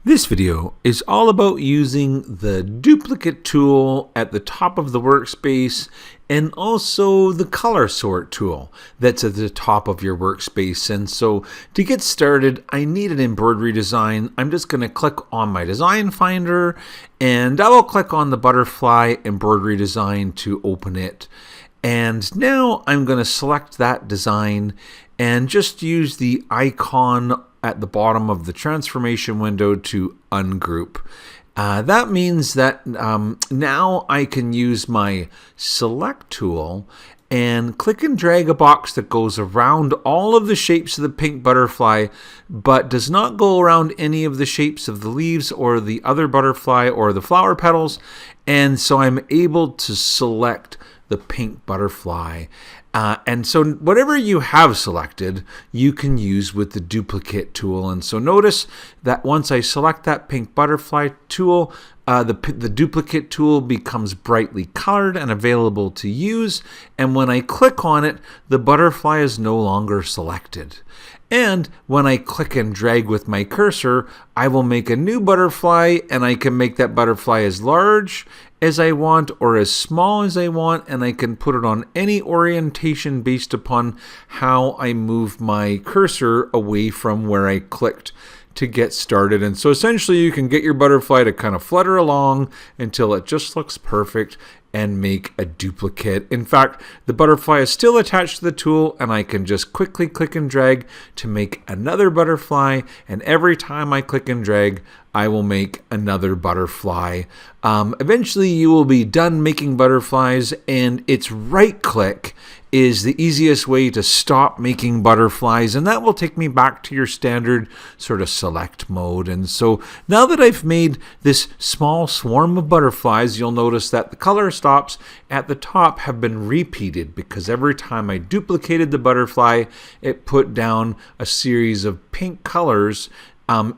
This video is all about using the duplicate tool at the top of the workspace and also the color sort tool that's at the top of your workspace. And so to get started, I need an embroidery design. I'm just going to click on my design finder and I will click on the butterfly embroidery design to open it. And now I'm going to select that design and just use the icon at the bottom of the transformation window to ungroup. That means that now I can use my select tool and click and drag a box that goes around all of the shapes of the pink butterfly, but does not go around any of the shapes of the leaves or the other butterfly or the flower petals. And so I'm able to select the pink butterfly. And so whatever you have selected, you can use with the duplicate tool. And so notice that once I select that pink butterfly tool, the duplicate tool becomes brightly colored and available to use. And when I click on it, the butterfly is no longer selected. And when I click and drag with my cursor, I will make a new butterfly, and I can make that butterfly as large as I want or as small as I want, and I can put it on any orientation based upon how I move my cursor away from where I clicked to get started. And so essentially you can get your butterfly to kind of flutter along until it just looks perfect and make a duplicate. In fact, the butterfly is still attached to the tool, and I can just quickly click and drag to make another butterfly, and every time I click and drag, I will make another butterfly. Eventually you will be done making butterflies, and it's right click is the easiest way to stop making butterflies, and that will take me back to your standard sort of select mode. And so now that I've made this small swarm of butterflies, you'll notice that the color stops at the top have been repeated, because every time I duplicated the butterfly, it put down a series of pink colors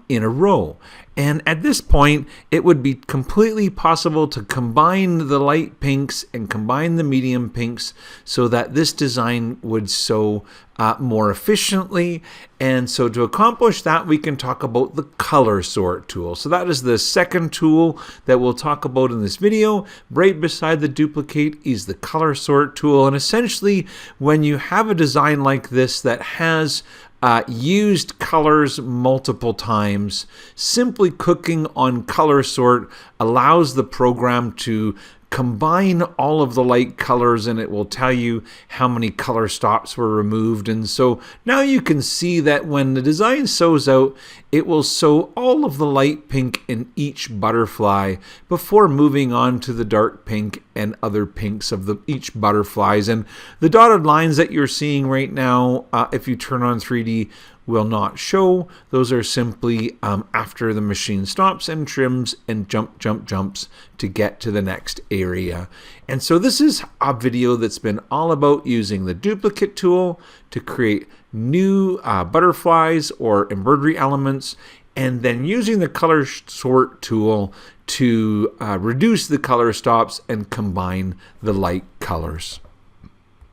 in a row. And at this point, it would be completely possible to combine the light pinks and combine the medium pinks so that this design would sew more efficiently. And so to accomplish that, we can talk about the color sort tool. So that is the second tool that we'll talk about in this video. Right beside the duplicate is the color sort tool. And essentially, when you have a design like this that has used colors multiple times, simply clicking on color sort allows the program to combine all of the light colors, and it will tell you how many color stops were removed. And so now you can see that when the design sews out, it will sew all of the light pink in each butterfly before moving on to the dark pink and other pinks of each butterflies. And the dotted lines that you're seeing right now, if you turn on 3D, will not show. Those are simply after the machine stops and trims and jumps to get to the next area. And so this is a video that's been all about using the duplicate tool to create new butterflies or embroidery elements, and then using the color sort tool to reduce the color stops and combine the light colors.